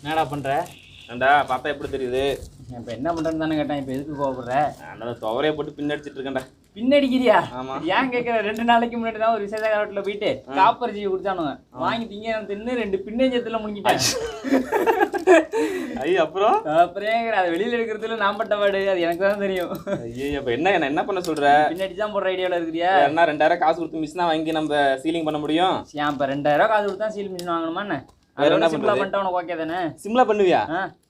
என்னடா பண்ற? ஏண்டா பார்த்தா எப்படி தெரியுது? இப்போ என்ன பண்றேன்னு தானே கேட்டேன். இப்போ எதுக்கு கோவப்படுற? அந்த துவரையை போட்டு பின்னடிச்சிட்டு இருக்கேன்டா. பின்னடிக்கிறியா? ஆமா. ஏன் கேட்குற? 2 நாளைக்கு முன்னாடி தான் ஒரு விசேஷ காலத்தில் போயிட்டு காப்பர் ஜீவி குடிச்சானுங்க. வாங்கி திங்க தின்னு 2 பின்னஞ்சத்தில் முடிக்கிட்டேன். ஐயோ அப்புறம் அதை வெளியில் எடுக்கிறதுல நான் பட்ட பாடு அது எனக்கு தான் தெரியும். ஐயோ அப்போ என்ன பண்ண சொல்ற? பின்னாடி தான் போடுற ஐடியாவில் இருக்கிறியா? என்ன 2000 காசு கொடுத்து மிஷினா வாங்கி நம்ம சீலிங் பண்ண முடியும்? ஏன் இப்போ 2000 காசு கொடுத்தா சீல் மிஷின் வாங்கணுமா என்ன? வேற என்ன சிம்பிளா பண்ணிட்டா உனக்கு ஓகே தானே? சிம்பிளா பண்ணுவியா?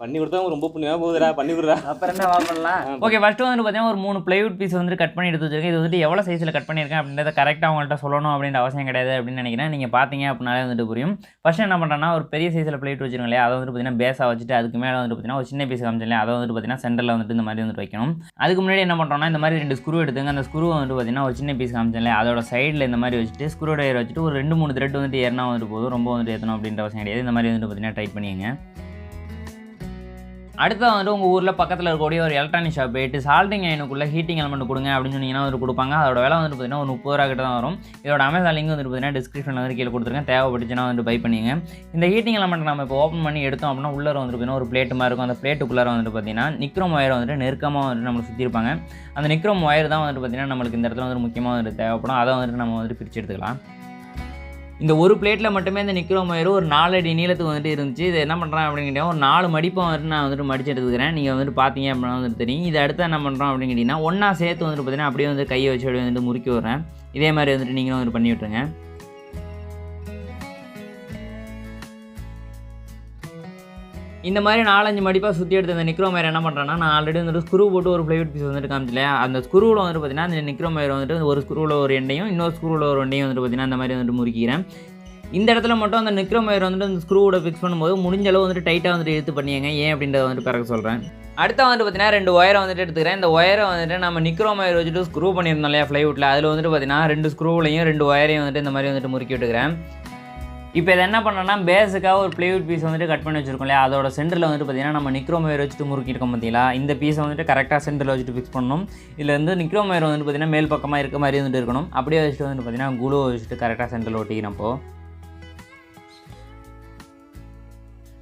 பண்ணி கொடுத்தா ரொம்ப புண்ணியமா போகுதுடா. பண்ணி கொடுறா. அப்புறம் என்ன பண்ணலாம்? ஓகே, ஃபர்ஸ்ட் வந்து பார்த்தீங்கன்னா ஒரு 3 பிளைவுட் பீஸ் வந்து கட் பண்ணி எடுத்து வச்சிருக்கேன். இது வந்து எவ்வளோ சைஸில் கட் பண்ணியிருக்கேன் அப்படின்றத கரெக்டாக அவங்கள்ட்ட சொல்லணும் அப்படின்ற அவசியம் கிடையாது அப்படின்னு நினைக்கிறேன். நீங்கள் பார்த்தீங்க அப்படின்னாலே வந்துட்டு புரியும். ஃபர்ஸ்ட் என்ன பண்ணுறேன்னா ஒரு பெரிய சைஸில் பிளேட் வச்சிருக்கோம் இல்லையா, அதை வந்து பார்த்தீங்கன்னா பேஸாக வச்சுட்டு அதுக்கு மேலே வந்து பார்த்தீங்கன்னா ஒரு சின்ன பீஸ் காமிச்சில்லையா, அதை வந்து பார்த்தீங்கன்னா சென்டரில் வந்துட்டு இந்த மாதிரி வந்துட்டு வைக்கணும். அதுக்கு முன்னாடி என்ன பண்ணுறோம்னா இந்த மாதிரி 2 ஸ்க்ரூ எடுத்துங்க. அந்த ஸ்க்ரூ வந்து பார்த்தீங்கன்னா ஒரு சின்ன பீஸ் காமிச்சில்லையா, அதோட சைடில் இந்த மாதிரி வச்சுட்டு ஸ்க்ரூ ட்ரைவர் வச்சுட்டு ஒரு 2-3 த்ரெட் வந்துட்டு ஏறினா வந்துட்டு போதும். ரொம்ப வந்துட்டு ஏற்றணும் அப்படின்ற அவசியம் கிடையாது. இந்த மாதிரி வந்துட்டு பார்த்தீங்கன்னா டைட் பண்ணிங்க. அடுத்தது வந்துட்டு உங்கள் ஊரில் பக்கத்தில் இருக்கக்கூடிய ஒரு எலக்ட்ரானிக் ஷாப் போயிட்டு சால்டிங் அயனுக்குள்ளே ஹீட்டிங் எலமெண்ட் கொடுங்க அப்படின்னு சொன்னீங்கன்னா வந்து கொடுப்பாங்க. அதோட விலை வந்துட்டு பார்த்தீங்கன்னா ஒரு 30 ரூபா கிட்ட தான் வரும். இதோட அமேசான் லிங்க் வந்துட்டு பார்த்தீங்கன்னா டிஸ்கிரிப்ஷனில் வந்து கீழே கொடுத்துருக்கேன். தேவைப்பட்டுச்சுன்னா வந்து பை பண்ணிங்க. இந்த ஹீட்டிங் எலமெண்ட் நம்ம இப்போ ஓப்பன் பண்ணி எடுத்தோம் அப்படின்னா உள்ளே வந்துட்டு பார்த்தீங்கன்னா ஒரு பிளேட் மாதிரி இருக்கும். அந்த பிளேட்டுக்குள்ளே வந்துட்டு பார்த்தீங்கன்னா நிக்ரோம் ஒயர் வந்துட்டு நெருக்கமாக வந்துட்டு நம்மளுக்கு சுற்றிருப்பாங்க. அந்த நிக்ரோம் ஒயர் தான் வந்துட்டு பார்த்தீங்கன்னா நம்மளுக்கு இந்த இடத்துல வந்து முக்கியமாக வந்துட்டு தேவைப்படும். அதை வந்துட்டு நம்ம வந்துட்டு பிரித்து எடுத்துக்கலாம். இந்த ஒரு பிளேட்டில் மட்டுமே இந்த நிக்ரோம் ஒயர் ஒரு 4 அடி நீளத்துக்கு வந்துட்டு இருந்துச்சு. இது என்ன பண்ணுறேன் அப்படின்னு கேட்டிங்கன்னா ஒரு 4 மடிப்பை வந்துட்டு நான் வந்துட்டு மடிச்சு எடுத்துக்கிறேன். நீங்கள் வந்துட்டு பார்த்தீங்க அப்படின்னா வந்துட்டு தெரியும். இது அடுத்து என்ன பண்ணுறோம் அப்படின்னு கேட்டிங்கன்னா ஒன்றா சேர்த்து வந்துட்டு பார்த்தீங்கன்னா அப்படியே வந்து கையை வச்சு அப்படியே வந்துட்டு முறுக்கி விட்றேன். இதே மாதிரி வந்துட்டு நீங்களும் வந்துட்டு பண்ணி விட்டுருங்க. இந்த மாதிரி 4-5 மடிப்பாக சுற்றி எடுத்து அந்த நிக்ரோம் ஒயர் என்ன பண்ணுறேன்னா நான் ஆல்ரெடி வந்துட்டு ஸ்க்ரூ போட்டு ஒரு பிளைவுட் பீஸ் வந்துட்டு காமிச்சில்லையா, அந்த ஸ்க்ரூவில் வந்துட்டு பார்த்தீங்கன்னா அந்த நிக்ரோம் ஒயர் வந்துட்டு ஒரு ஸ்க்ரூவில் ஒரு எண்டையும் இன்னொரு ஸ்க்ரூவில் ஒரு எண்டையும் வந்துட்டு பார்த்தீங்கன்னா அந்த மாதிரி வந்துட்டு முறுக்கிறேன். இந்த இடத்துல மட்டும் அந்த நிக்ரோம் ஒயர் வந்துட்டு அந்த ஸ்க்ரூவோட ஃபிக்ஸ் பண்ணும்போது முடிஞ்ச அளவு வந்துட்டு டைட்டாக வந்துட்டு எடுத்து பண்ணிங்க. ஏன் அப்படின்றத வந்துட்டு பிறகு சொல்கிறேன். அடுத்த வந்துட்டு பார்த்தீங்கன்னா 2 ஒயரை வந்துட்டு எடுத்துக்கிறேன். இந்த ஒயரை வந்துட்டு நம்ம நிக்ரோம் ஒயர் வச்சுட்டு ஸ்க்ரூ பண்ணியிருந்தோம் இல்லையா ஃப்ளைவுட்டில், அதில் வந்துட்டு பார்த்தீங்கன்னா 2 ஸ்க்ரூவிலையும் 2 ஒயரையும் வந்துட்டு இந்த மாதிரி வந்துட்டு முறுக்கி விட்டுக்கிறேன். இப்போ இதை என்ன பண்ணோன்னா பேஸுக்காக ஒரு பிளைவுட் பீஸ் வந்துட்டு கட் பண்ணி வச்சிருக்கோம் இல்லையா, அதோட சென்டரில் வந்துட்டு பார்த்தீங்கன்னா நம்ம நிக்ரோம் ஒயர் வச்சுட்டு முறுக்கிருக்கோம் பார்த்தீங்களா, இந்த பீஸை வந்துட்டு கரெக்டாக சென்டரில் வச்சுட்டு ஃபிக்ஸ் பண்ணணும். இதில் வந்து நிக்ரோம் ஒயர் வந்துட்டு பார்த்தீங்கன்னா மேல் பக்கமாக இருக்க மாதிரி வந்துட்டு இருக்கணும். அப்படியே வச்சுட்டு வந்துட்டு பார்த்தீங்கன்னா குளூ வச்சுட்டு கரெக்டாக சென்டரில் ஒட்டிக்கிறப்போ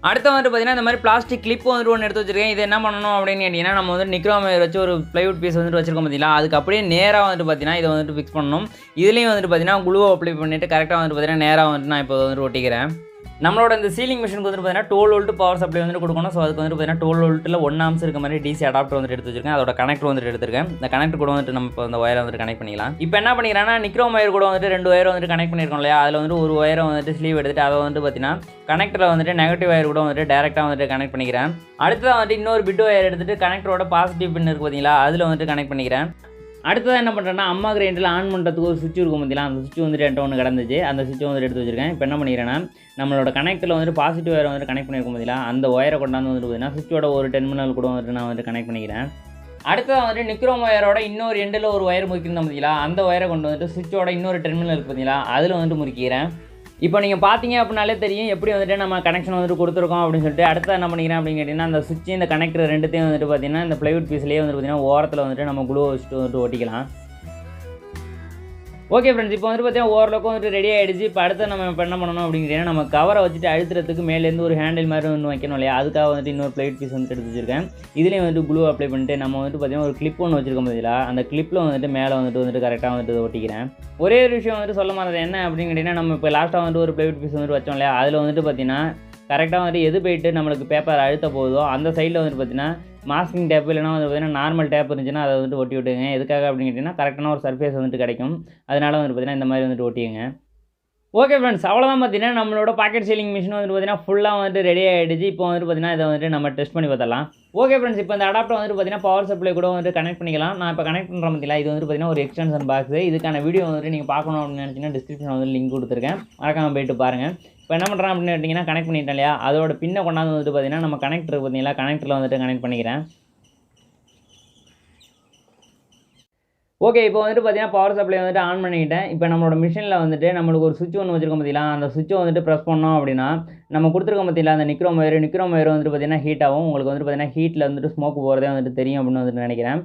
அடுத்து வந்துட்டு பார்த்தீங்கன்னா இந்த மாதிரி பிளாஸ்டிக் கிளிப்பு வந்துட்டு ஒன்று எடுத்து வச்சிருக்கேன். இது என்ன பண்ணணும் அப்படின்னு கேட்டிங்கன்னா நம்ம வந்து நிக்ரோம் ஒயர் வச்சு ஒரு பிளைவுட் பீஸ் வந்துட்டு வச்சிருக்கோம் பார்த்தீங்களா, அதுக்கு அப்படியே நேராக வந்துட்டு பார்த்தீங்கன்னா இதை வந்துட்டு ஃபிக்ஸ் பண்ணணும். இதுலேயும் வந்துட்டு பார்த்தீங்கன்னா குளூவை அப்ளை பண்ணிவிட்டு கரெக்டாக வந்துட்டு பார்த்தீங்கன்னா நேராக வந்துட்டு நான் இப்போ வந்துட்டு ஒட்டிக்கிறேன். நம்மளோட இந்த சீலிங் மிஷினுக்கு வந்துட்டு பார்த்தீங்கன்னா 12 வோல்ட் பவர் சப்ளை வந்துட்டு கொடுக்கணும். ஸோ அதுக்கு வந்துட்டு பார்த்தீங்கன்னா 12 வோல்ட்டில் 1 ஆம்ஸ் இருக்க மாதிரி டிசி அடாப்டர் வந்துட்டு எடுத்து வச்சிருக்கேன். அதோட கனெக்டர் வந்துட்டு எடுத்துருக்கேன். இந்த கனெக்டர் கூட வந்துட்டு நம்ம இப்போ இந்த ஒயரை வந்துட்டு கனெக்ட் பண்ணிக்கலாம். இப்போ என்ன பண்ணிக்கிறேன்னா நிக்ரோம் ஒயர் கூட வந்துட்டு 2 ஒயரை வந்துட்டு கனெக்ட் பண்ணியிருக்கோம் இல்லையா, அதில் வந்துட்டு ஒரு ஒயரை வந்துட்டு ஸ்லீவ் எடுத்துட்டு அதை வந்துட்டு பார்த்தீங்கன்னா கனெக்டரில் வந்துட்டு நெகட்டிவ் ஒயர் கூட வந்துட்டு டேரெக்டாக வந்துட்டு கனெக்ட் பண்ணிக்கிறேன். அடுத்ததான் வந்துட்டு இன்னொரு பிட் ஒயர் எடுத்துட்டு கனெக்டரோட பாசிட்டிவ் பின் இருக்குது பார்த்தீங்களா, அதில் வந்துட்டு கனெக்ட் பண்ணிக்கிறேன். அடுத்ததாக என்ன பண்ணுறேன்னா அம்மா கிரைண்டரில் ஆன் பண்ணுறதுக்கு ஒரு சுவிட்ச் இருக்கும் பார்த்தீங்களா, அந்த சுவிட்ச் வந்துட்டு என்கிட்ட ஒன்று கிடந்துச்சு. அந்த சுவிட்ச் வந்துட்டு எடுத்து வச்சிருக்கேன். இப்போ என்ன பண்ணிக்கிறேன்னா நம்மளோட கனெக்டரில் வந்துட்டு பாசிட்டிவ் ஒயரை வந்துட்டு கனெக்ட் பண்ணியிருக்கோம் பார்த்தீங்களா, அந்த ஒயரை கொண்டாந்து வந்துட்டு பார்த்தீங்கன்னா சுவிட்சோட ஒரு டெர்மினல் கூட வந்துட்டு நான் வந்துட்டு கனெக்ட் பண்ணிக்கிறேன். அடுத்ததாக வந்துட்டு நிக்ரோம் ஒயரோட இன்னொரு எண்டில் ஒரு ஒயர் முறிக்கணும் பார்த்தீங்களா, அந்த ஒயரை கொண்டு வந்துட்டு சுவிட்சோட இன்னொரு டெர்மினல் இருக்குது பார்த்தீங்களா, அதில் வந்துட்டு முறிக்கிறேன். இப்போ நீங்கள் பார்த்தீங்க அப்படின்னாலே தெரியும் எப்படி வந்துட்டு நம்ம கனெக்ஷன் வந்துட்டு கொடுத்துருக்கோம் அப்படின்னு சொல்லிட்டு. அடுத்து என்ன பண்ணிக்கிறேன் அப்படின்னு கேட்டிங்கன்னா அந்த சுவிட்ச் இந்த கனெக்டர் ரெண்டுத்தையும் வந்துட்டு பார்த்தீங்கன்னா இந்த பிளைவுட் பீஸ்லேயே வந்துட்டு பார்த்தீங்கன்னா ஓரத்தில் வந்துட்டு நம்ம குளூ வச்சுட்டு வந்துட்டு ஒட்டிக்கலாம். ஓகே ஃப்ரெண்ட்ஸ், இப்போ வந்துட்டு பார்த்தீங்கன்னா ஓரளவுக்கு வந்துட்டு ரெடி ஆகிடுச்சு. இப்போ அடுத்து நம்ம இப்போ என்ன பண்ணணும் அப்படிங்கிறீங்கன்னா நம்ம கவரை வச்சுட்டு அழுத்துறதுக்கு மேலேருந்து ஒரு ஹேண்டில் மாதிரி ஒன்று வைக்கணும் இல்லையா, அதுக்காக வந்துட்டு இன்னொரு பிளைட் பீஸ் வந்துட்டு எடுத்து வச்சிருக்கேன். இதுலேயும் வந்துட்டு குளூ அப்ளை பண்ணிட்டு நம்ம வந்துட்டு பார்த்தீங்கன்னா ஒரு கிளிப் ஒன்று வச்சிருக்கோம் பார்த்தீங்களா, அந்த கிளிப்பில் வந்துட்டு மேலே வந்துட்டு கரெக்டாக வந்துட்டு ஒட்டிக்கிறேன். ஒரே ஒரு விஷயம் வந்துட்டு சொல்ல மாட்டேது என்ன அப்படின்னு கேட்டிங்கன்னா நம்ம இப்போ லாஸ்ட்டாக வந்துட்டு ஒரு பிளைவுட் பீஸ் வந்துட்டு வச்சோம் இல்லையா, அதில் வந்துட்டு பார்த்தீங்கன்னா கரெக்டாக வந்துட்டு எது போயிட்டு நம்மளுக்கு பேப்பர் அழுத்த போதோ அந்த சைடில் வந்துட்டு பார்த்தீங்கன்னா மாஸ்கிங் டேப் இல்லைனா வந்து பார்த்தீங்கன்னா நார்மல் டேப் இருந்துச்சுன்னா அதை வந்துட்டு ஒட்டி விட்டுங்க. எதுக்காக அப்படின்னு கேட்டிங்கன்னா கரெக்டான ஒரு சர்ஃபேஸ் வந்துட்டு கிடைக்கும். அதனால் வந்துட்டு பார்த்தீங்கன்னா இந்த மாதிரி வந்துட்டு ஒட்டிங்க. ஓகே ஃப்ரெண்ட்ஸ், அவ்வளோதான் பார்த்தீங்கன்னா நம்மளோட பாக்கெட் சீலிங் மிஷின் வந்துட்டு பார்த்தீங்கன்னா ஃபுல்லாக வந்துட்டு ரெடி ஆகிடுச்சு. இப்போ வந்துட்டு பார்த்தீங்கன்னா இதை வந்துட்டு நம்ம டெஸ்ட் பண்ணி பார்த்தலாம். ஓகே ஃப்ரெண்ட்ஸ், இப்போ இந்த அடாப்டர் வந்துட்டு பார்த்தீங்கன்னா பவர் சப்ளை கூட வந்துட்டு கனெக்ட் பண்ணிக்கலாம். நான் இப்போ கனெக்ட் பண்ணுற பார்த்தீங்களா, இது வந்துட்டு பார்த்தீங்கன்னா ஒரு எக்ஸ்டென்ஷன் பாக்ஸ். இதுக்கான வீடியோ வந்துட்டு நீங்கள் பார்க்கணும் அப்படின்னு நினச்சிங்கன்னா டிஸ்கிரிப்ஷன் வந்து லிங்க் கொடுத்துருக்கேன், மறக்காமல் போயிட்டு பாருங்கள். இப்போ என்ன பண்ணுறேன் அப்படின்னு கேட்டிங்கன்னா கனெக்ட் பண்ணிட்டேன் இல்லையா, அதோட பின்னை கொண்டாந்து வந்துட்டு பார்த்தீங்கன்னா நம்ம கனெக்டர் பார்த்தீங்களா, கனெக்டரில் வந்துட்டு கனெக்ட் பண்ணிக்கிறேன். ஓகே, இப்போ வந்துட்டு பார்த்தீங்கன்னா பவர் சப்ளை வந்துட்டு ஆன் பண்ணிக்கிட்டேன். இப்போ நம்மளோட மிஷினில் வந்துட்டு நம்மளுக்கு ஒரு சுவிட்ச் ஒன்று வச்சிருக்கோம் பார்த்தீங்களா, அந்த சுவிட்சை வந்துட்டு ப்ரெஸ் பண்ணோம் அப்படின்னா நம்ம கொடுத்துருக்கோம் பார்த்தீங்களா அந்த நிக்ரோம் ஒயர் வந்துட்டு பார்த்தீங்கன்னா ஹீட் ஆகும். உங்களுக்கு வந்துட்டு பார்த்தீங்கன்னா ஹீட்டில் வந்துட்டு ஸ்மோக் போகிறதே வந்துட்டு தெரியும் அப்படின்னு வந்துட்டு நினைக்கிறேன்.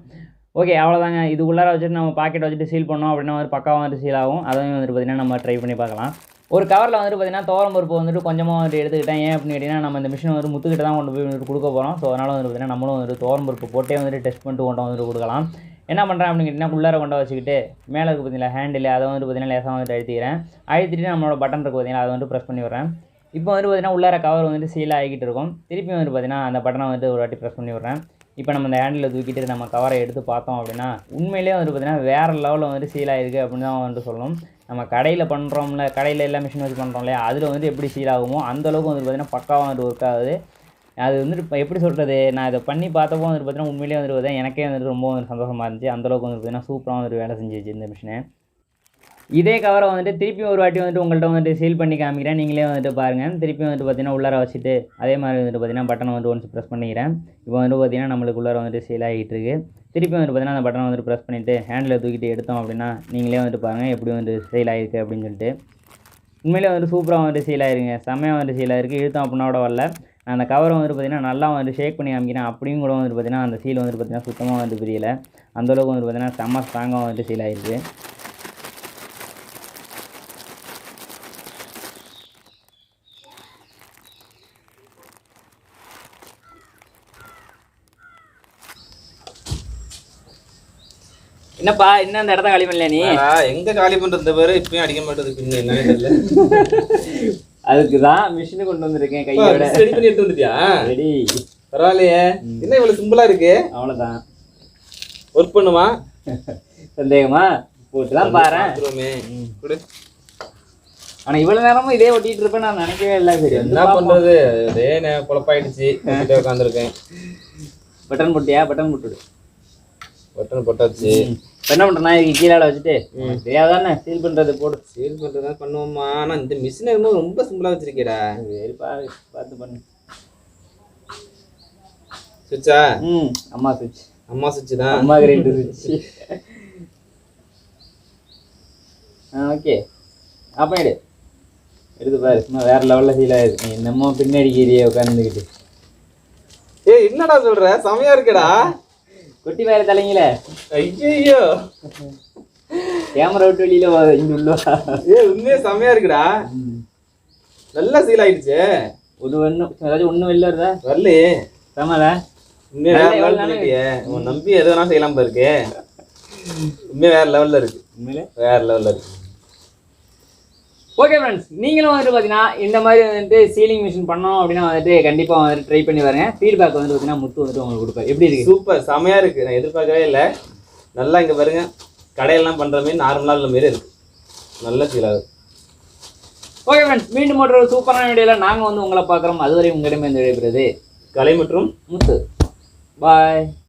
ஓகே, அவ்வளோதாங்க. இது உள்ளார வச்சுட்டு நம்ம பாக்கெட் வச்சுட்டு சீல் பண்ணோம் அப்படின்னா வந்து பக்காவாக வந்துட்டு சீல் ஆகும். அதையும் வந்துட்டு பார்த்தீங்கன்னா நம்ம ட்ரை பண்ணி பார்க்கலாம். ஒரு கவரில் வந்துட்டு பார்த்தீங்கன்னா துவரம் பருப்பு வந்துட்டு கொஞ்சமாக வந்துட்டு எடுத்துக்கிட்டேன். ஏன் அப்படின்னு கேட்டிங்கன்னா நம்ம இந்த மிஷினை வந்து முத்துக்கிட்ட தான் கொண்டு போய் வந்துட்டு கொடுக்க போகிறோம். ஸோ அதனால் வந்துட்டு பார்த்தீங்கன்னா நம்மளும் வந்துட்டு துவரம் பருப்பு போட்டே வந்துட்டு டெஸ்ட் பண்ணிட்டு கொண்டு வந்துட்டு கொடுக்கலாம். என்ன பண்ணுறேன் அப்படின்னு கேட்டிங்கன்னா உள்ளார கொண்டு வச்சுக்கிட்டு மேலே இருக்குது பார்த்தீங்களா ஹேண்டில் அதை வந்துட்டு பார்த்தீங்கன்னா லேசாக வந்துட்டு அழுத்திட்டு நம்மளோட பட்டன் இருக்குது பார்த்தீங்கன்னா அதை வந்துட்டு ப்ரெஸ் பண்ணி விட்றேன். இப்போ வந்துட்டு பார்த்தீங்கன்னா உள்ளார கவர் வந்துட்டு சீல் ஆகிக்கிட்டு இருக்கும். திருப்பி வந்துட்டு பார்த்தீங்கன்னா அந்த பட்டனை வந்துட்டு ஒரு வாட்டி ப்ரெஸ் பண்ணி விட்றேன். இப்போ நம்ம இந்த ஹேண்டில் தூக்கிட்டு நம்ம கவரை எடுத்து பார்த்தோம் அப்படின்னா உண்மையிலே வந்துட்டு பார்த்தீங்கன்னா வேறு லெவலில் வந்துட்டு சீல் ஆகிருக்கு அப்படின்னு தான் வந்துட்டு சொல்லணும். நம்ம கடையில் பண்ணுறோம்ல, கடையில் எல்லா மிஷின் வச்சு பண்ணுறோம் இல்லையா, அதில் வந்துட்டு எப்படி சீல் ஆகுமோ அந்தளவுக்கு வந்துட்டு பார்த்தீங்கன்னா பக்காவாக வந்துட்டு ஒர்க் ஆகுது. அது வந்துட்டு இப்போ எப்படி சொல்கிறது, நான் இதை பண்ணி பார்த்தப்போ வந்துட்டு பார்த்தீங்கன்னா உண்மையிலே வந்துட்டு பார்த்தீங்கன்னா எனக்கே வந்துட்டு ரொம்ப வந்து சந்தோஷமாக இருந்துச்சு. அந்தளவுக்கு வந்துட்டு பார்த்தீங்கன்னா சூப்பராக வந்துட்டு வேலை செஞ்சிச்சு இந்த மிஷினை. இதே கவரை வந்துட்டு திருப்பி ஒரு வாட்டி வந்துட்டு உங்கள்கிட்ட வந்துட்டு சீல் பண்ணி காமிக்கிறேன். நீங்களே வந்துட்டு பாருங்கள். திருப்பி வந்துட்டு பார்த்தீங்கன்னா உள்ளார வச்சுட்டு அதே மாதிரி வந்துட்டு பார்த்தீங்கன்னா பட்டனை வந்துட்டு ஒன்ஸ் ப்ரெஸ் பண்ணிக்கிறேன். இப்போ வந்துட்டு பார்த்தீங்கன்னா நம்மளுக்கு உள்ளார வந்துட்டு சீல் ஆகிட்டு இருக்குது. திருப்பி வந்துட்டு பார்த்தீங்கன்னா அந்த பட்டனை வந்துட்டு ப்ரெஸ் பண்ணிவிட்டு ஹேண்டில் தூக்கிட்டு எடுத்தோம் அப்படின்னா நீங்களே வந்துட்டு பாருங்கள் எப்படி வந்துட்டு சீல் ஆகிருக்கு அப்படின்னு சொல்லிட்டு. உண்மையிலே வந்துட்டு சூப்பராக வந்துட்டு சீல் ஆகிருங்க. செம்மையாக வந்துட்டு சீல் ஆகிருக்கு. இழுத்தோம் அப்படின்னா கூட வரல. நான் அந்த கவரை வந்துட்டு பார்த்தீங்கன்னா நல்லா வந்துட்டு ஷேக் பண்ணி காமிக்கிறேன். அப்படியும் கூட வந்துட்டு பார்த்தீங்கன்னா அந்த சீல் வந்துட்டு பார்த்தீங்கன்னா சுத்தமாக வந்துட்டு புரியல. அந்தளவுக்கு வந்துட்டு பார்த்தீங்கன்னா செம்ம ஸ்ட்ராங்காக வந்துட்டு சீல் ஆகிருக்கு. என்னப்பா இன்னும் அந்த இடத்த காலி பண்ணல நீ? எங்க காலி பண்றது பேரு இப்பயும் அடிக்க மாட்டேது பின்ன என்னன்னு தெரியல. அதுக்கு தான் மிஷினை கொண்டு வந்திருக்கேன் கையோட. ரெடி பண்ணி எடுத்து வந்துட்டியா? ரெடி. பரவாயில்லையே, என்ன இவ்வளவு சிம்பிளா இருக்கு. அவ்வளவுதான். ஒர்க் பண்ணுமா? சந்தேகமா? போட்டுதான் பாறேன். குடு. ஆனா இவ்வளவு நேரமும் இதே ஒட்டிட்டு இருப்பேன் நான் நினைக்கவே இல்லை. சரி என்ன பண்றது, அதே பொழப்பாயிடுச்சு. உட்காந்துருக்கேன். பட்டன் போட்டியா? பட்டன் போட்டுடு. பட்டன் போட்டாச்சு. என்ன பண்றேன்னா இதுக்கு கீழே வச்சுட்டு தெரியாதானே சீல் பண்றது போடு. சீல் பண்றதுதான் பண்ணுவோமா? ஆனா இந்த மிஷின் என்னமோ ரொம்ப சிம்பிளா வச்சிருக்கேடா. சரி பார்த்து பண்ணு. சுவிட்சா? அம்மா சுவிட்ச். அம்மா சுவிட்ச் தான். அம்மா கிரைண்டர் சுவிட்ச். ஓகே அப்ப எடுத்து பாரு. சும்மா வேற லெவல்ல சீல் ஆயிருக்கு. நீ என்னமோ பின்னாடி கீரியே உட்காந்துக்கிட்டு. ஏய் என்னடா சொல்ற, செமையா இருக்குடா. குட்டி வேற தலைங்கள. ஐயோ கேமரா விட்டு வெளியில இங்க உள்ள. ஏய் உண்மையே செமையா இருக்குடா. நல்லா சீல் ஆயிடுச்சு. ஏதாச்சும் ஒண்ணும் வெளில வருதா? வரலையே. செமல உண்மையே வேற லெவல் பண்ணிட்டியே. உன் நம்பி எது வேணா செய்யலாம் பாருக்கு. உண்மையே வேற லெவல்ல இருக்கு. உண்மையிலே வேற லெவல்ல இருக்கு. ஓகே ஃப்ரெண்ட்ஸ், நீங்களும் வந்துட்டு பார்த்தீங்கன்னா இந்த மாதிரி வந்துட்டு சீலிங் மிஷின் பண்ணோம் அப்படின்னா வந்துட்டு கண்டிப்பாக வந்துட்டு ட்ரை பண்ணி பாருங்க. ஃபீட்பேக் வந்துட்டு பார்த்தீங்கன்னா முத்து வந்துட்டு உங்களுக்கு கொடுப்பாரு. எப்படி இருக்குது? சூப்பர், செமையாக இருக்குது. நான் எதிர்பார்க்கவே இல்லை. நல்லா இங்கே பாருங்க, கடையெல்லாம் பண்ணுற மாதிரி நார்மலாக உள்ள மாரி இருக்குது. நல்ல ஃபீல் ஆகுது. ஓகே ஃப்ரெண்ட்ஸ், மீண்டும் ஒரு சூப்பரான வீடியோவில் நாங்கள் வந்து உங்களை பார்க்குறோம். அதுவரை உங்களிடமே இந்த விடைபெறுவது கலை மற்றும் முத்து. பாய்.